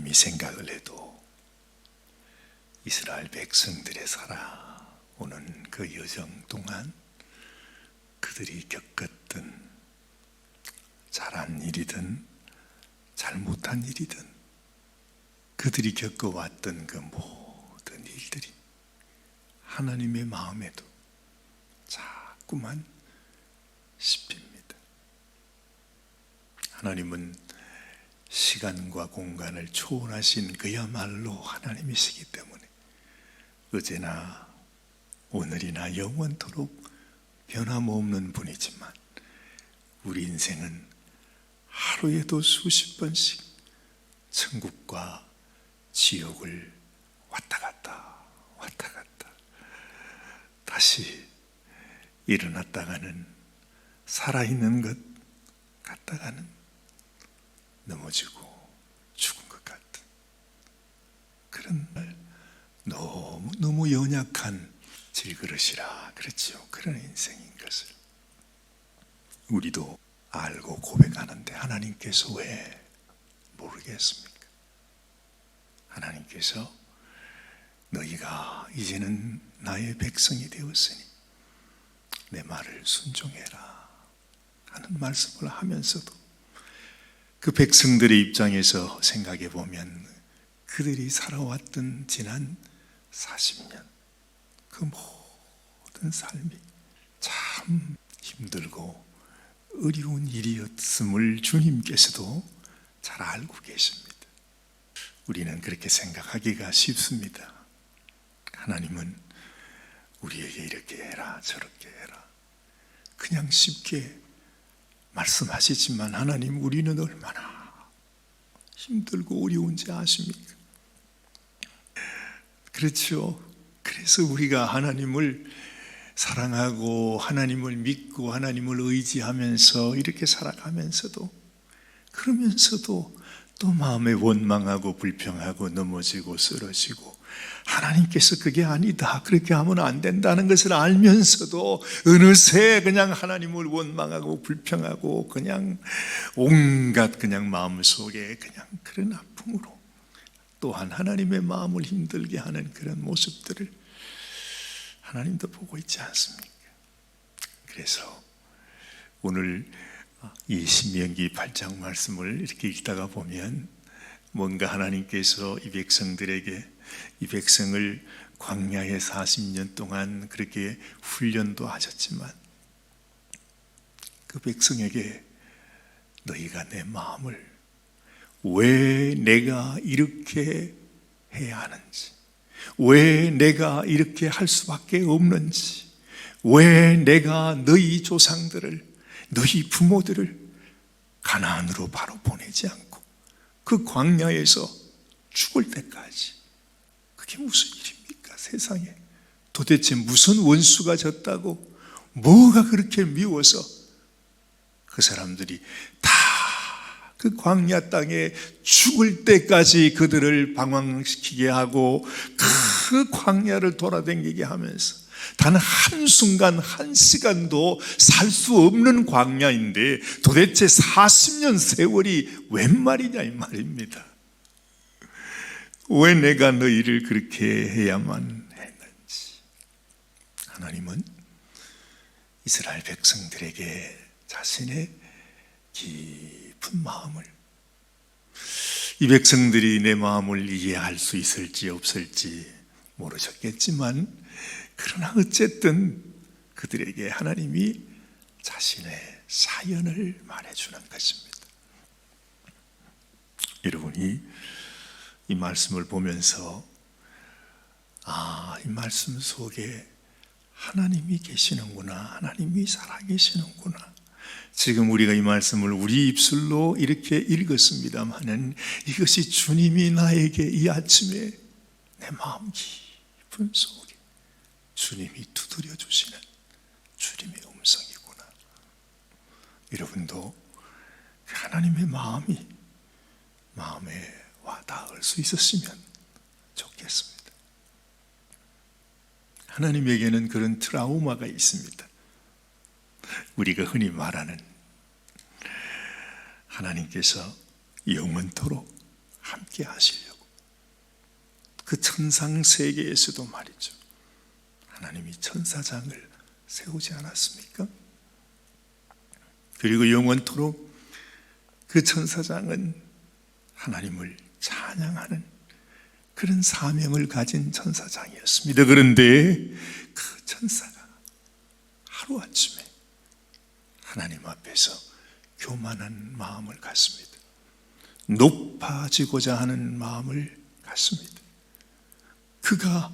곰곰이 생각을 해도 이스라엘 백성들의 살아오는 그 여정 동안 그들이 겪었던 잘한 일이든 잘못한 일이든 그들이 겪어왔던 그 모든 일들이 하나님의 마음에도 자꾸만 씹힙니다. 하나님은 시간과 공간을 초월하신 그야말로 하나님이시기 때문에 어제나 오늘이나 영원토록 변함없는 분이지만 우리 인생은 하루에도 수십 번씩 천국과 지옥을 왔다 갔다 다시 일어났다가는 살아있는 것 같다가는 넘어지고 죽은 것 같은 그런 날 너무 연약한 질그릇이라 그랬지요. 그런 인생인 것을 우리도 알고 고백하는데 하나님께서 왜 모르겠습니까? 하나님께서 너희가 이제는 나의 백성이 되었으니 내 말을 순종해라 하는 말씀을 하면서도 그 백성들의 입장에서 생각해 보면 그들이 살아왔던 지난 40년 그 모든 삶이 참 힘들고 어려운 일이었음을 주님께서도 잘 알고 계십니다. 우리는 그렇게 생각하기가 쉽습니다. 하나님은 우리에게 이렇게 해라 저렇게 해라 그냥 쉽게 말씀하시지만 하나님 우리는 얼마나 힘들고 어려운지 아십니까? 그렇죠. 그래서 우리가 하나님을 사랑하고 하나님을 믿고 하나님을 의지하면서 이렇게 살아가면서도 그러면서도 또 마음에 원망하고 불평하고 넘어지고 쓰러지고 하나님께서 그게 아니다 그렇게 하면 안 된다는 것을 알면서도 어느새 그냥 하나님을 원망하고 불평하고 그냥 온갖 그냥 마음속에 그냥 그런 아픔으로 또한 하나님의 마음을 힘들게 하는 그런 모습들을 하나님도 보고 있지 않습니까? 그래서 오늘 이 신명기 8장 말씀을 이렇게 읽다가 보면 뭔가 하나님께서 이 백성들에게 이 백성을 광야에 40년 동안 그렇게 훈련도 하셨지만 그 백성에게 너희가 내 마음을 왜 내가 이렇게 해야 하는지 왜 내가 이렇게 할 수밖에 없는지 왜 내가 너희 조상들을 너희 부모들을 가나안으로 바로 보내지 않고 그 광야에서 죽을 때까지 그게 무슨 일입니까? 세상에 도대체 무슨 원수가 졌다고 뭐가 그렇게 미워서 그 사람들이 다 그 광야 땅에 죽을 때까지 그들을 방황시키게 하고 그 광야를 돌아다니게 하면서 단 한순간 한 시간도 살 수 없는 광야인데 도대체 40년 세월이 웬 말이냐 이 말입니다. 왜 내가 너희를 그렇게 해야만 했는지. 하나님은 이스라엘 백성들에게 자신의 깊은 마음을 이 백성들이 내 마음을 이해할 수 있을지 없을지 모르셨겠지만 그러나 어쨌든 그들에게 하나님이 자신의 사연을 말해주는 것입니다. 여러분이 이 말씀을 보면서 이 말씀 속에 하나님이 계시는구나 하나님이 살아계시는구나 지금 우리가 이 말씀을 우리 입술로 이렇게 읽었습니다마는 이것이 주님이 나에게 이 아침에 내 마음 깊은 속에 주님이 두드려 주시는 주님의 음성이구나. 여러분도 하나님의 마음에 와닿을 수 있었으면 좋겠습니다. 하나님에게는 그런 트라우마가 있습니다. 우리가 흔히 말하는 하나님께서 영원토록 함께 하시려고. 그 천상 세계에서도 말이죠, 하나님이 천사장을 세우지 않았습니까? 그리고 영원토록 그 천사장은 하나님을 찬양하는 그런 사명을 가진 천사장이었습니다. 그런데 그 천사가 하루아침에 하나님 앞에서 교만한 마음을 갖습니다. 높아지고자 하는 마음을 갖습니다. 그가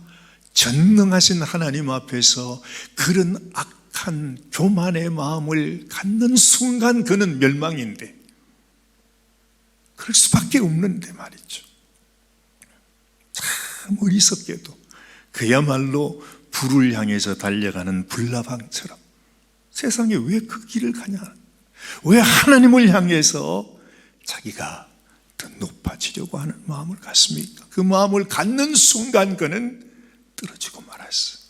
전능하신 하나님 앞에서 그런 악한 교만의 마음을 갖는 순간 그는 멸망인데, 그럴 수밖에 없는데 말이죠. 참 어리석게도 그야말로 불을 향해서 달려가는 불나방처럼 세상에 왜 그 길을 가냐, 왜 하나님을 향해서 자기가 더 높아지려고 하는 마음을 갖습니까? 그 마음을 갖는 순간 그는 떨어지고 말았어요.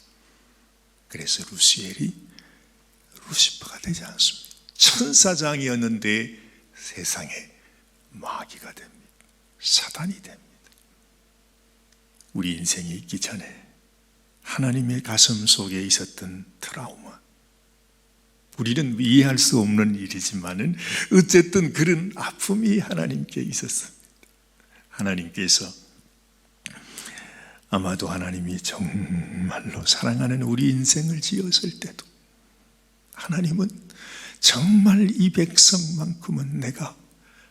그래서 루시엘이 루시퍼가 되지 않습니다. 천사장이었는데 세상에 마귀가 됩니다. 사단이 됩니다. 우리 인생이 있기 전에 하나님의 가슴 속에 있었던 트라우마, 우리는 이해할 수 없는 일이지만은 어쨌든 그런 아픔이 하나님께 있었습니다. 하나님께서 아마도 하나님이 정말로 사랑하는 우리 인생을 지었을 때도 하나님은 정말 이 백성만큼은 내가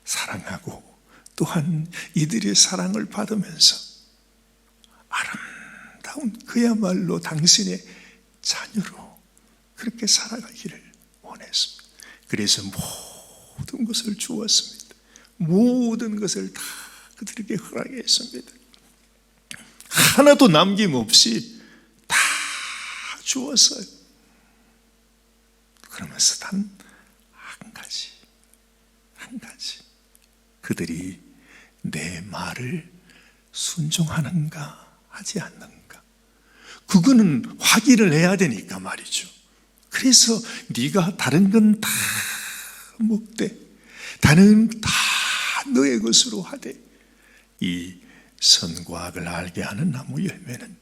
사랑하고 또한 이들의 사랑을 받으면서 아름다운 그야말로 당신의 자녀로 그렇게 살아가기를 원했습니다. 그래서 모든 것을 주었습니다. 모든 것을 다 그들에게 허락했습니다. 하나도 남김없이 다 주었어요. 그러면서 단 한 가지 그들이 내 말을 순종하는가 하지 않는가, 그거는 확인을 해야 되니까 말이죠. 그래서 네가 다른 건 다 먹되 다른 다 너의 것으로 하되 이 선과 악을 알게 하는 나무 열매는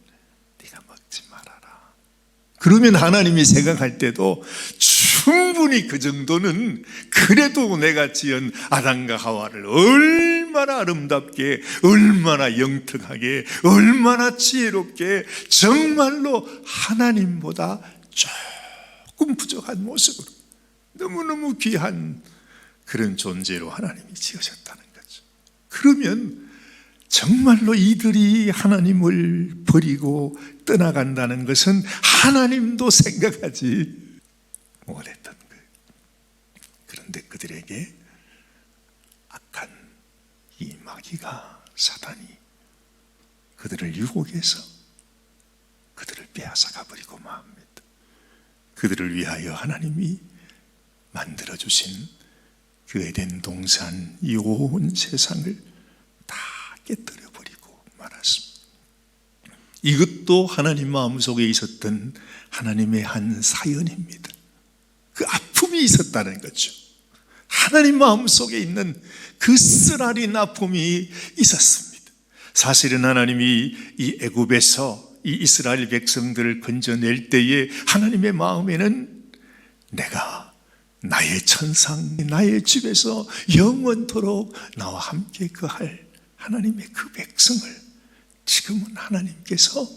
네가 먹지 말아라. 그러면 하나님이 생각할 때도 충분히 그 정도는, 그래도 내가 지은 아담과 하와를 얼마나 아름답게, 얼마나 영특하게, 얼마나 지혜롭게, 정말로 하나님보다 조금 부족한 모습으로 너무너무 귀한 그런 존재로 하나님이 지으셨다는 거죠. 그러면 정말로 이들이 하나님을 버리고 떠나간다는 것은 하나님도 생각하지 못했던 거예요. 그런데 그들에게 악한 이 마귀가, 사단이 그들을 유혹해서 그들을 빼앗아가 버리고 맙니다. 그들을 위하여 하나님이 만들어주신 그 에덴 동산 이 온 세상을 다 깨뜨려버리고 말았습니다. 이것도 하나님 마음속에 있었던 하나님의 한 사연입니다. 그 아픔이 있었다는 거죠. 하나님 마음속에 있는 그 쓰라린 아픔이 있었습니다. 사실은 하나님이 이 애굽에서 이 이스라엘 백성들을 건져낼 때에 하나님의 마음에는 내가 나의 천상, 나의 집에서 영원토록 나와 함께 거할 하나님의 그 백성을 지금은 하나님께서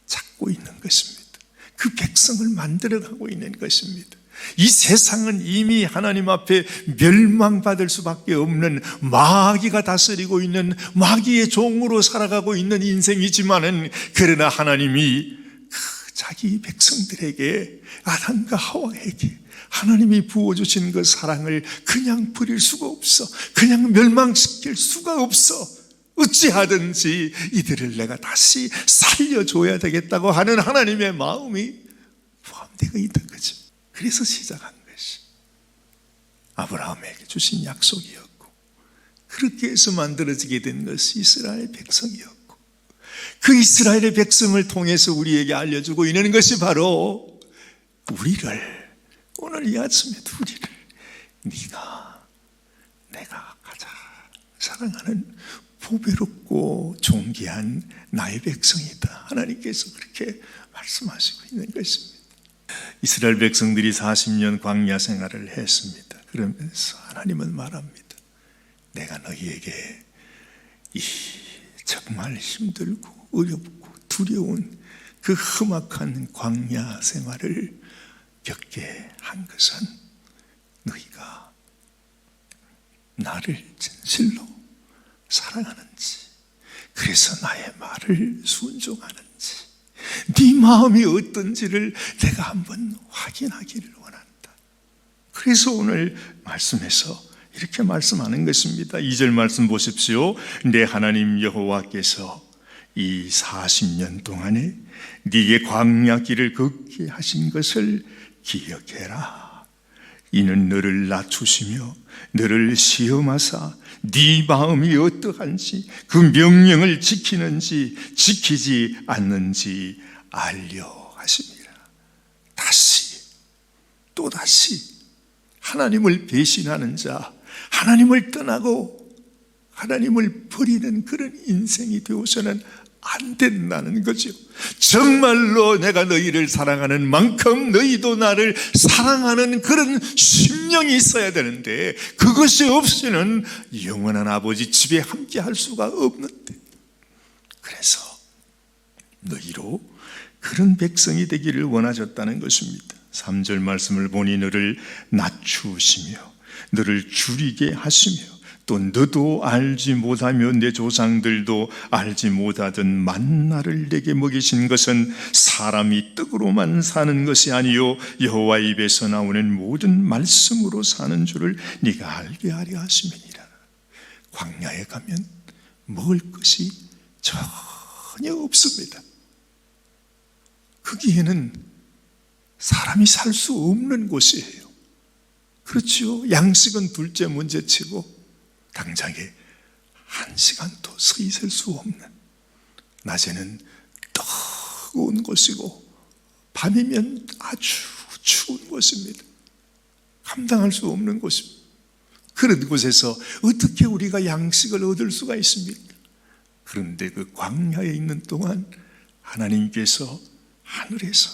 찾고 있는 것입니다. 그 백성을 만들어가고 있는 것입니다. 이 세상은 이미 하나님 앞에 멸망받을 수밖에 없는 마귀가 다스리고 있는 마귀의 종으로 살아가고 있는 인생이지만은, 그러나 하나님이 그 자기 백성들에게, 아담과 하와에게 하나님이 부어주신 그 사랑을 그냥 버릴 수가 없어. 그냥 멸망시킬 수가 없어. 어찌하든지 이들을 내가 다시 살려줘야 되겠다고 하는 하나님의 마음이 포함되어 있는 거죠. 그래서 시작한 것이 아브라함에게 주신 약속이었고, 그렇게 해서 만들어지게 된 것이 이스라엘 백성이었고, 그 이스라엘의 백성을 통해서 우리에게 알려주고 있는 것이 바로 우리를, 오늘 이 아침에도 우리를, 네가 내가 가장 사랑하는 보배롭고 존귀한 나의 백성이다. 하나님께서 그렇게 말씀하시고 있는 것입니다. 이스라엘 백성들이 40년 광야 생활을 했습니다. 그러면서 하나님은 말합니다. 내가 너희에게 이 정말 힘들고 어렵고 두려운 그 험악한 광야 생활을 겪게 한 것은 너희가 나를 진실로 사랑하는지, 그래서 나의 말을 순종하는지, 네 마음이 어떤지를 내가 한번 확인하기를 원한다. 그래서 오늘 말씀에서 이렇게 말씀하는 것입니다. 2절 말씀 보십시오. 내 하나님 여호와께서 이 40년 동안에 네게 광야 길을 걷게 하신 것을 기억해라. 이는 너를 낮추시며 너를 시험하사 네 마음이 어떠한지 그 명령을 지키는지 지키지 않는지 알려 하심이라. 다시 또다시 하나님을 배신하는 자, 하나님을 떠나고 하나님을 버리는 그런 인생이 되어서는 안 된다는 거죠. 정말로 내가 너희를 사랑하는 만큼 너희도 나를 사랑하는 그런 심령이 있어야 되는데, 그것이 없이는 영원한 아버지 집에 함께 할 수가 없는데, 그래서 너희로 그런 백성이 되기를 원하셨다는 것입니다. 3절 말씀을 보니 너를 낮추시며 너를 줄이게 하시며 또 너도 알지 못하며 내 조상들도 알지 못하던 만나를 내게 먹이신 것은 사람이 떡으로만 사는 것이 아니요 여호와 입에서 나오는 모든 말씀으로 사는 줄을 네가 알게 하려 하심이니라. 광야에 가면 먹을 것이 전혀 없습니다. 거기에는 사람이 살 수 없는 곳이에요. 그렇죠. 양식은 둘째 문제치고 당장에 1시간도 서 있을 수 없는, 낮에는 뜨거운 곳이고 밤이면 아주 추운 곳입니다. 감당할 수 없는 곳입니다. 그런 곳에서 어떻게 우리가 양식을 얻을 수가 있습니까? 그런데 그 광야에 있는 동안 하나님께서 하늘에서,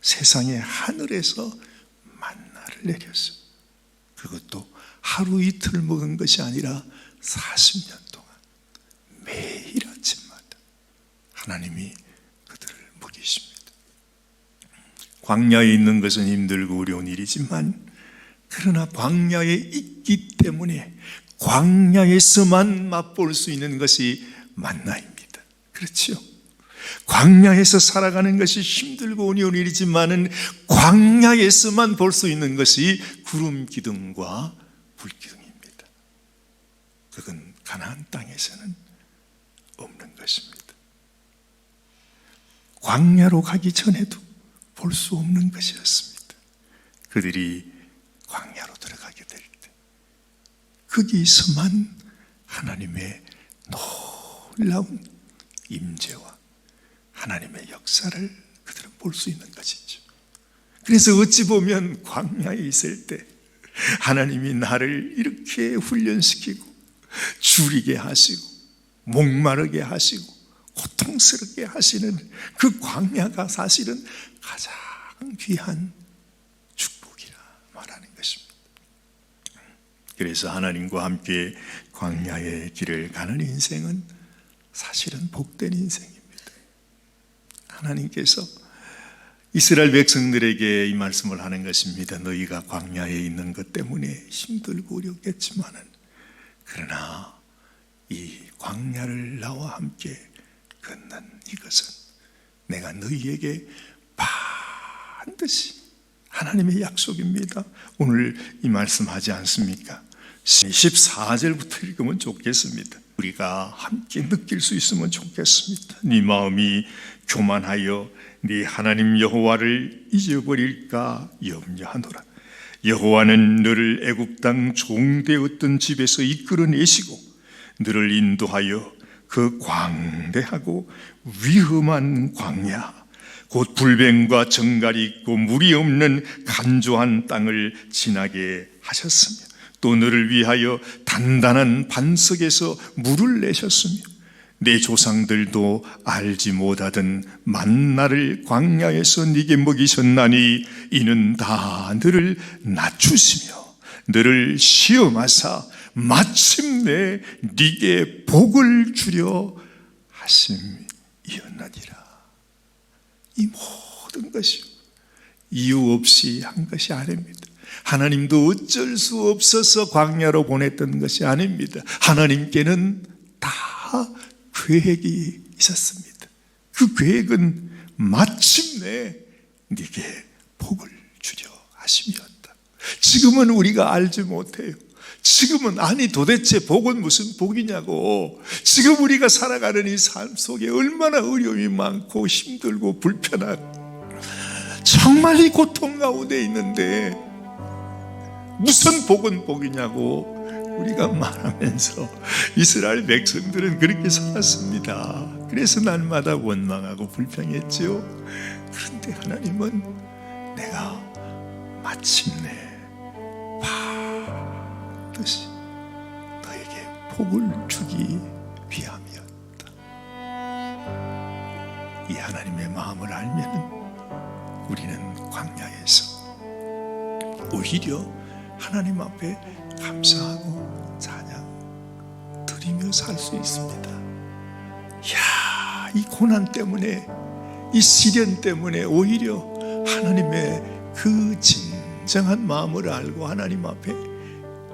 세상의 하늘에서 만나를 내렸어요. 그것도 하루 이틀 먹은 것이 아니라 40년 동안 매일 아침마다 하나님이 그들을 먹이십니다. 광야에 있는 것은 힘들고 어려운 일이지만, 그러나 광야에 있기 때문에 광야에서만 맛볼 수 있는 것이 만나입니다. 그렇죠? 광야에서 살아가는 것이 힘들고 어려운 일이지만은 광야에서만 볼 수 있는 것이 구름 기둥과 불기둥입니다. 그건 가나안 땅에서는 없는 것입니다. 광야로 가기 전에도 볼 수 없는 것이었습니다. 그들이 광야로 들어가게 될 때 거기서만 하나님의 놀라운 임재와 하나님의 역사를 그들은 볼 수 있는 것이죠. 그래서 어찌 보면 광야에 있을 때 하나님이 나를 이렇게 훈련시키고 줄이게 하시고 목마르게 하시고 고통스럽게 하시는 그 광야가 사실은 가장 귀한 축복이라 말하는 것입니다. 그래서 하나님과 함께 광야의 길을 가는 인생은 사실은 복된 인생입니다. 하나님께서 이스라엘 백성들에게 이 말씀을 하는 것입니다. 너희가 광야에 있는 것 때문에 힘들고 어렵겠지만은, 그러나 이 광야를 나와 함께 걷는 이것은 내가 너희에게 반드시 하나님의 약속입니다. 오늘 이 말씀하지 않습니까? 14절부터 읽으면 좋겠습니다. 우리가 함께 느낄 수 있으면 좋겠습니다. 네 마음이 교만하여 네 하나님 여호와를 잊어버릴까 염려하노라. 여호와는 너를 애굽 땅 종되었던 집에서 이끌어내시고 너를 인도하여 그 광대하고 위험한 광야, 곧 불뱀과 정갈이 있고 물이 없는 간조한 땅을 지나게 하셨으며 또 너를 위하여 단단한 반석에서 물을 내셨으며 내 조상들도 알지 못하던 만나를 광야에서 네게 먹이셨나니 이는 다 너를 낮추시며 너를 시험하사 마침내 네게 복을 주려 하심이었나니라. 이 모든 것이 이유 없이 한 것이 아닙니다. 하나님도 어쩔 수 없어서 광야로 보냈던 것이 아닙니다. 하나님께는 다 계획이 있었습니다. 그 계획은 마침내 네게 복을 주려 하심이었다. 지금은 우리가 알지 못해요. 지금은 아니 도대체 복은 무슨 복이냐고. 지금 우리가 살아가는 이 삶 속에 얼마나 어려움이 많고 힘들고 불편하고 정말 이 고통 가운데 있는데 무슨 복은 복이냐고 우리가 말하면서 이스라엘 백성들은 그렇게 살았습니다. 그래서 날마다 원망하고 불평했지요. 그런데 하나님은 내가 마침내 반드시 너에게 복을 주기 위함이었다. 이 하나님의 마음을 알면은 우리는 광야에서 오히려 하나님 앞에 감사하고 찬양 드리며 살 수 있습니다. 이 고난 때문에 이 시련 때문에 오히려 하나님의 그 진정한 마음을 알고 하나님 앞에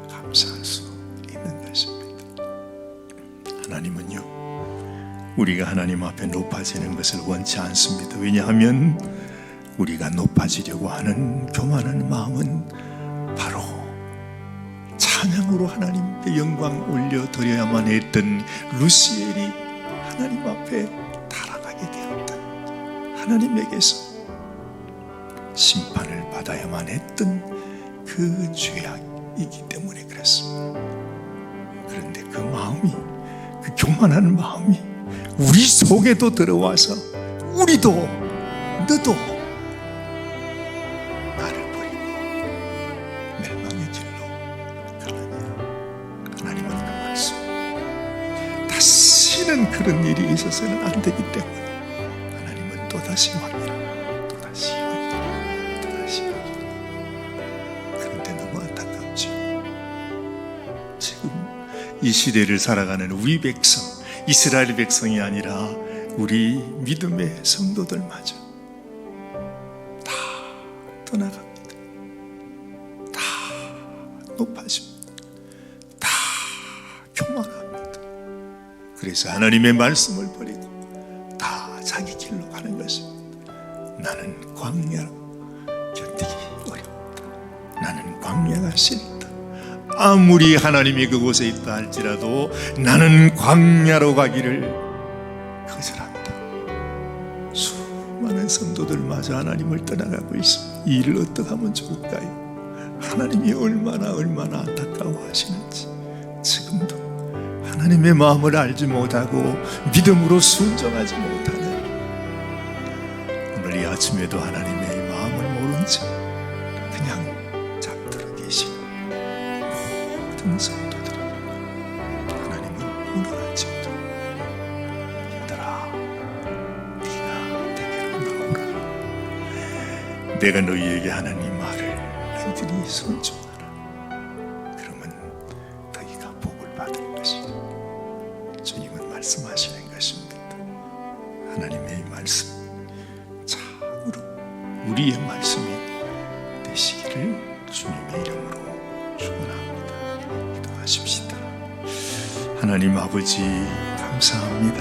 감사할 수 있는 것입니다. 하나님은요, 우리가 하나님 앞에 높아지는 것을 원치 않습니다. 왜냐하면 우리가 높아지려고 하는 교만한 마음은 바로 찬양으로 하나님께 영광 올려드려야만 했던 루시엘이 하나님 앞에 타락하게 되었다. 하나님에게서 심판을 받아야만 했던 그 죄악이기 때문에 그랬습니다. 그런데 그 마음이, 그 교만한 마음이 우리 속에도 들어와서 우리도, 너도 나를 버리고 멸망의 길로 가느냐. 하나님은 그 말씀, 다시는 그런 일이 있어서는 안 되기 때문에 하나님은 또다시 확인하고 또다시 확인하고 또다시 확인하고. 그런데 너무 안타깝죠. 지금 이 시대를 살아가는 우리 백성, 이스라엘 백성이 아니라 우리 믿음의 성도들마저 다 떠나갑니다. 다 높아집니다. 다 교만합니다. 그래서 하나님의 말씀을 버리고 다 자기 길로 가는 것입니다. 나는 광야로 견디기 어렵다. 나는 광야가 싫다. 아무리 하나님이 그곳에 있다 할지라도 나는 광야로 가기를 거절한다. 수많은 성도들마저 하나님을 떠나가고 있습니다. 이 일을 어떻게 하면 좋을까요? 하나님이 얼마나 안타까워하시는지. 지금도 하나님의 마음을 알지 못하고 믿음으로 순종하지 못하는, 오늘 이 아침에도 하나님의 마음을 모른 채 그냥 잠들어 계시는 모든 성도들이 하나님을 원하지도, 얘들아 네가 내게로 나오라. 내가 너희에게 하는 이 말을 너희들이 순종하라. 그러면 너희가 복을 받을 것이다. 주님은 말씀하시는 것입니다. 하나님의 말씀 참으로 우리의 말씀이 되시기를 주님의 이름으로 축원합니다. 기도하십시다. 하나님 아버지 감사합니다.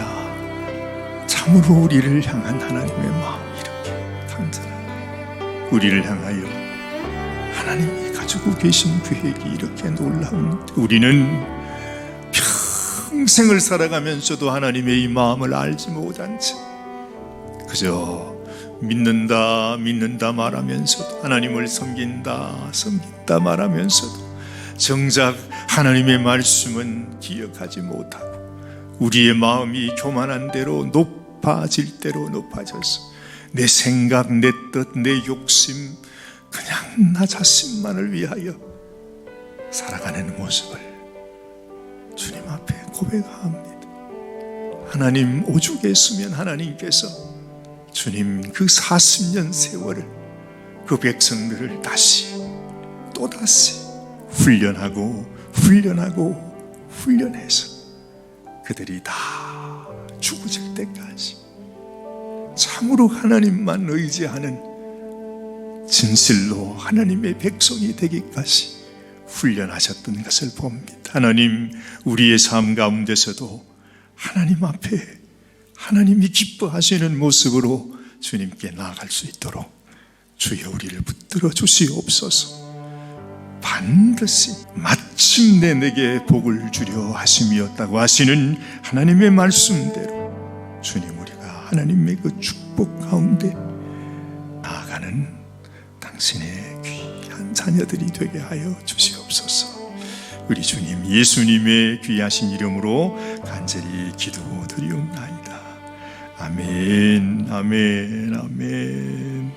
참으로 우리를 향한 하나님의 마음이 이렇게 간절하고 우리를 향하여 하나님이 가지고 계신 계획이 이렇게 놀라운, 우리는 평생을 살아가면서도 하나님의 이 마음을 알지 못한 채 그저 믿는다 말하면서도, 하나님을 섬긴다 말하면서도 정작 하나님의 말씀은 기억하지 못하고 우리의 마음이 교만한 대로 높아질 대로 높아져서 내 생각, 내 뜻, 내 욕심, 그냥 나 자신만을 위하여 살아가는 모습을 주님 앞에 고백합니다. 하나님 오죽했으면 하나님께서 주님 그 40년 세월을 그 백성들을 다시 또다시 훈련하고 훈련해서 그들이 다 죽어질 때까지 참으로 하나님만 의지하는 진실로 하나님의 백성이 되기까지 훈련하셨던 것을 봅니다. 하나님, 우리의 삶 가운데서도 하나님 앞에 하나님이 기뻐하시는 모습으로 주님께 나아갈 수 있도록 주여 우리를 붙들어 주시옵소서. 반드시 마침내 내게 복을 주려 하심이었다고 하시는 하나님의 말씀대로 주님, 우리가 하나님의 그 축복 가운데 나아가는 당신의 귀한 자녀들이 되게 하여 주시옵소서. 우리 주님 예수님의 귀하신 이름으로 간절히 기도드리옵나이다. 아멘, 아멘, 아멘.